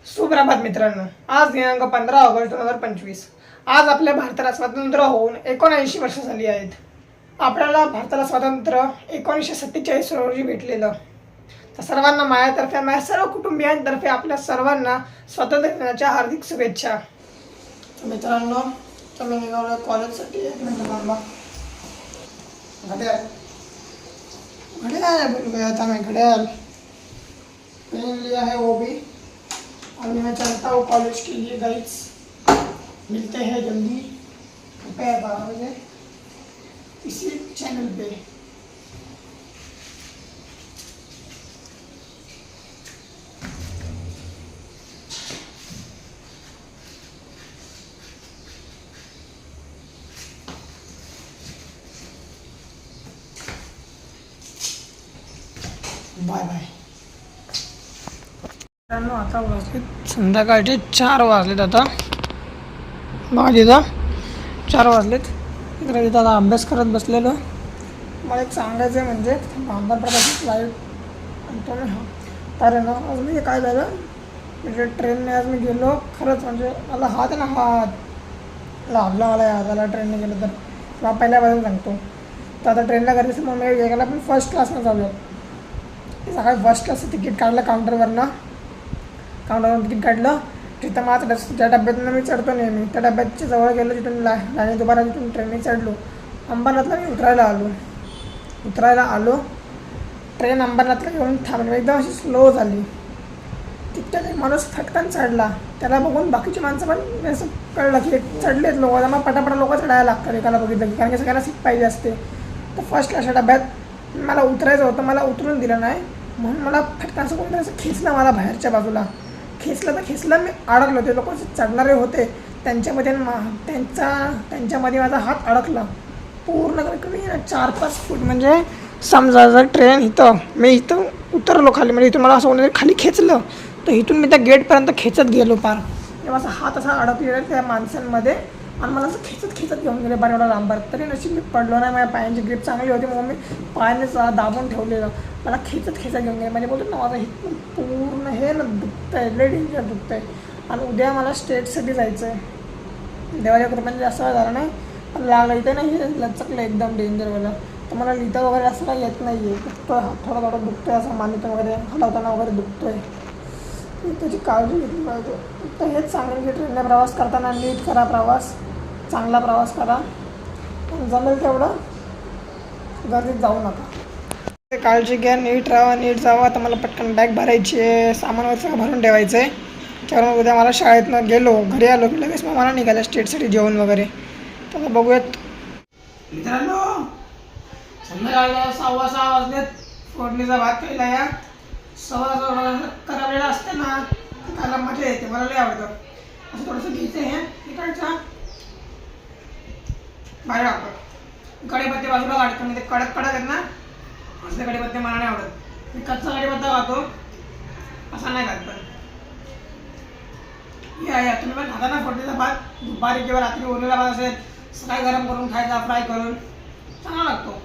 सुप्रभात मित्रांनो, आज दिनांक 15 ऑगस्ट 2025. आज आपल्या भारताला स्वातंत्र्य होऊन 79 वर्ष झाली आहेत. आपल्याला भारताला स्वातंत्र्य 1947 रोजी भेटलेलं. तर सर्वांना माझ्यातर्फे, माझ्या सर्व कुटुंबियांतर्फे आपल्या सर्वांना स्वातंत्र्य दिनाच्या हार्दिक शुभेच्छा. मित्रांनो, तुम्ही निघालो कॉलेजसाठी. एक मिनिट थांबा. घड्याळ आता मैं घड़ियाल पहन लिया है वो भी. अभी मैं चलता हूँ कॉलेज के लिए गाइस. मिलते हैं जल्दी दोपहर 12 बजे इसी चैनल पे. Bye bye. मित्रांनो, आता वाजलेत संध्याकाळचे 4 वाजलेत. आता माझे इथं 4 वाजलेत. इकडे इथं आता अभ्यास करत बसलेलो. मला एक सांगायचं आहे, म्हणजे आमदार प्रकाशित लाईव्ह आणतो मी. तर ना आज म्हणजे काय झालं, म्हणजे ट्रेनने आज मी गेलो. खरंच म्हणजे मला हात आहे ना, हात लाभला मला यादाला ट्रेनने गेलो तर. मला पहिल्यापासून सांगतो. तर आता ट्रेनला करायचं मग मी वेगळा पण फर्स्ट क्लासनं चाललो. सकाळी फर्स्ट क्लासचं तिकीट काढलं काउंटरवरनं तिकीट काढलं. तिथं माझं ज्या डब्यातून मी चढतो नेहमी त्या डब्याच्या जवळ गेलो. तिथून लाईनीत उभा राहिलो. तिथून ट्रेनने चढलो. अंबरनाथला मी उतरायला आलो. ट्रेन अंबरनाथला घेऊन थांबली. एकदम अशी स्लो झाली. तिथं एक माणूस फटकन चढला. त्याला बघून बाकीची माणसं पण असं कळलं की चढलेत लोक. मग पटापटा लोक चढायला लागतात एकाला बघितलं की, कारण की सगळ्यांना सीट पाहिजे असते. तर फर्स्ट क्लासच्या डब्यात मला उतरायचं होतं, मला उतरून दिलं नाही. म्हणून मला फटकन असं कोणतरी असं खेचलं मला बाहेरच्या बाजूला. खेचलं मी अडकलो. ते लोक चढणारे होते त्यांच्यामध्ये त्यांच्यामध्ये माझा हात अडकला. पूर्ण कमी 4-5 फूट. म्हणजे समजा जर ट्रेन मी इथं उतरलो खाली, म्हणजे इथून मला असं कोणतरी खाली खेचलं तर इथून मी त्या गेटपर्यंत खेचत गेलो पार. तेव्हा माझा हात असा अडकलेला त्या माणसांमध्ये आणि मला असं खेचत घेऊन गेले बार एवढा लांबर. तरी नशीब मी पडलो नाही. माझ्या पायांची ग्रीप चांगली होती म्हणून मी पायानेच दाबून ठेवलेलं. मला खेचत घेऊन गेले. म्हणजे बोलतो ना, माझं हे पूर्ण हे ना दुखतं आहे, लय डेंजर दुखतं आहे. आणि उद्या मला स्टेटसाठी जायचं आहे. देवाच्या कृपेने जास्त झालं नाही, पण लागलं इथे नाही. हे लचकलं एकदम डेंजरवालं. तर मला लिहिता वगैरे असं काही येत नाही आहे. दुखतोय हात थोडा दुखतो आहे. असं मानेतून वगैरे हलवताना वगैरे दुखतो आहे. त्याची काळजी घेतली पाहिजे. तर हेच सांगेन की ट्रेनने प्रवास करताना नीट करा प्रवास, चांगला प्रवास करा. जमेल तेवढं गर्दीत जाऊ नका. काळजी घ्या, नीट राहा, नीट जावा. तर मला पटकन बॅग भरायची आहे, सामान वगैरे सगळं भरून ठेवायचं आहे. कारण उद्या मला शाळेतनं गेलो घरी आलो की लगेच मग मला निघालं स्टेटसाठी जेवण वगैरे. तर बघूयात मित्रांनो. संध्याकाळला 6:15 वाजलेत. फोडणीचा भात केला या सव्वा करायला असते ना, खायला मजा येते. मला लय आवडतं. असं थोडंसं घ्यायचं आहे तिकडचा बाहेर टाकतो. कढीपत्ते बाजूला काढतो. म्हणजे कडक आहेत ना, असले कढीपत्ते मला नाही आवडत. मी कच्चा कढीपत्ता खातो, असा नाही खात. पण या तुम्ही पण खाता ना फोडणीचा भात दुपारी किंवा रात्री उरलेला भात असेल, सकाळी गरम करून खायचा, फ्राय करून चांगला लागतो.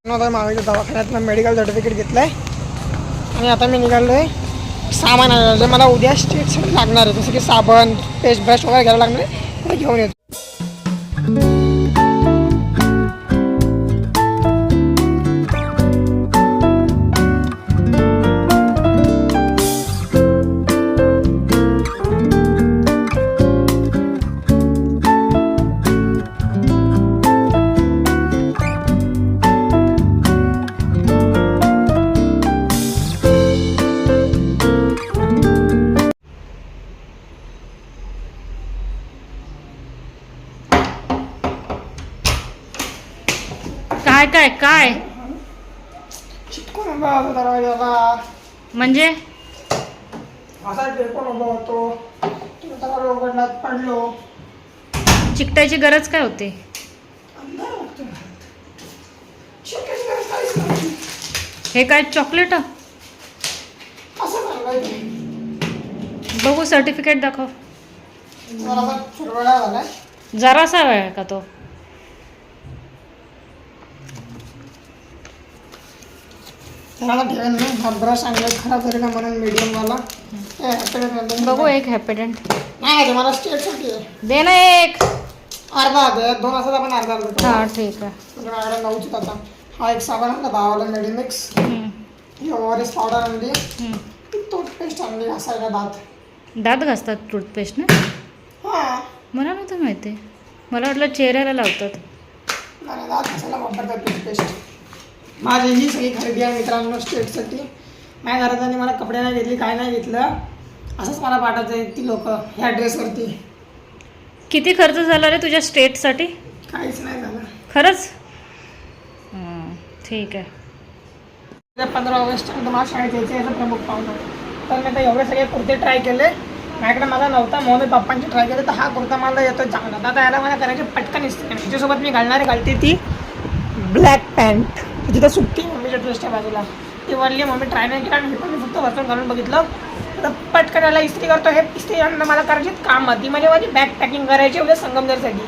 मागच्या दवाखान्यात मेडिकल सर्टिफिकेट घेतलं आहे आणि आता मी निघालो आहे सामान आणायला. जे मला उद्या स्टेटसाठी लागणार आहे, जसं की साबण, पेस्ट, ब्रश वगैरे घ्यायला लागणार आहे, ते घेऊन येतो. काय काय काय चिटकून उभा होतो दरवाजाला. म्हणजे असा टेकून उभा होतो. दरवाजा उघडला, पडलो. चिकटायची गरज काय होते? अंधार वाटतो. चिकायची गरज काहीच नाही. हे काय चॉकलेट? असं सांगायचं. बघू सर्टिफिकेट दाखव. मला फुरवडा झाला. जरासा वेळ का तो? त्याला ठेवेल ना. हा ब्रश आणला खराब झालेला म्हणून मीडियमवाला. बघू एक हॅपीडेंट नाही तुम्हाला स्टेटसाठी आहे. दे ना एक. अर्धा दे. 2 असतात आपण अर्धा देतो. हा ठीक आहे. म्हणजे माझ्याकडे 9च आता. हा एक साबण आणला 10वाला मेडिमिक्स. ही ओव्हरेस पावडर आणली. टूथपेस्ट आणली घासायला दात. दात घासतात टूथपेस्ट ना. हां मला नव्हतं माहिती. मला वाटलं चेहऱ्याला लावतात. नाही दात घासायला वापरतात टूथपेस्ट. माझी ही सगळी खरेदी आहे मित्रांनो स्टेटसाठी. माझ्या घरातल्याने मला कपडे नाही घेतली काय नाही घेतलं. असंच मला पाठवतं आहे ती लोक ह्या ड्रेसवरती. किती खर्च झाला रे तुझ्या स्टेटसाठी? काहीच नाही झालं. खरंच? ठीक आहे. 15 ऑगस्टच्या मला शाळेत यायचं याचं प्रमुख पाहुणं. तर मी आता एवढे सगळे कुर्ते ट्राय केले. माझ्याकडे माझा नव्हता म्हणून मी पप्पांची ट्राय केले. तर हा कुर्ता मला येतो चांगला. आता याला मला करायची पटकन इस्त्री. त्याच्यासोबत मी घालते ती ब्लॅक पॅन्ट. तिथं सुट्टी मम्मीच्या ड्रेसच्या बाजूला ती वरली. मम्मी ट्राय नाही केला. मी पण फक्त वरतून घालून बघितलं. तर पटकन याला इस्त्री करतो. हे इस्त्री मला करायची काम होती. म्हणजे माझी बॅग पॅकिंग करायची उद्या संगमनेरसाठी.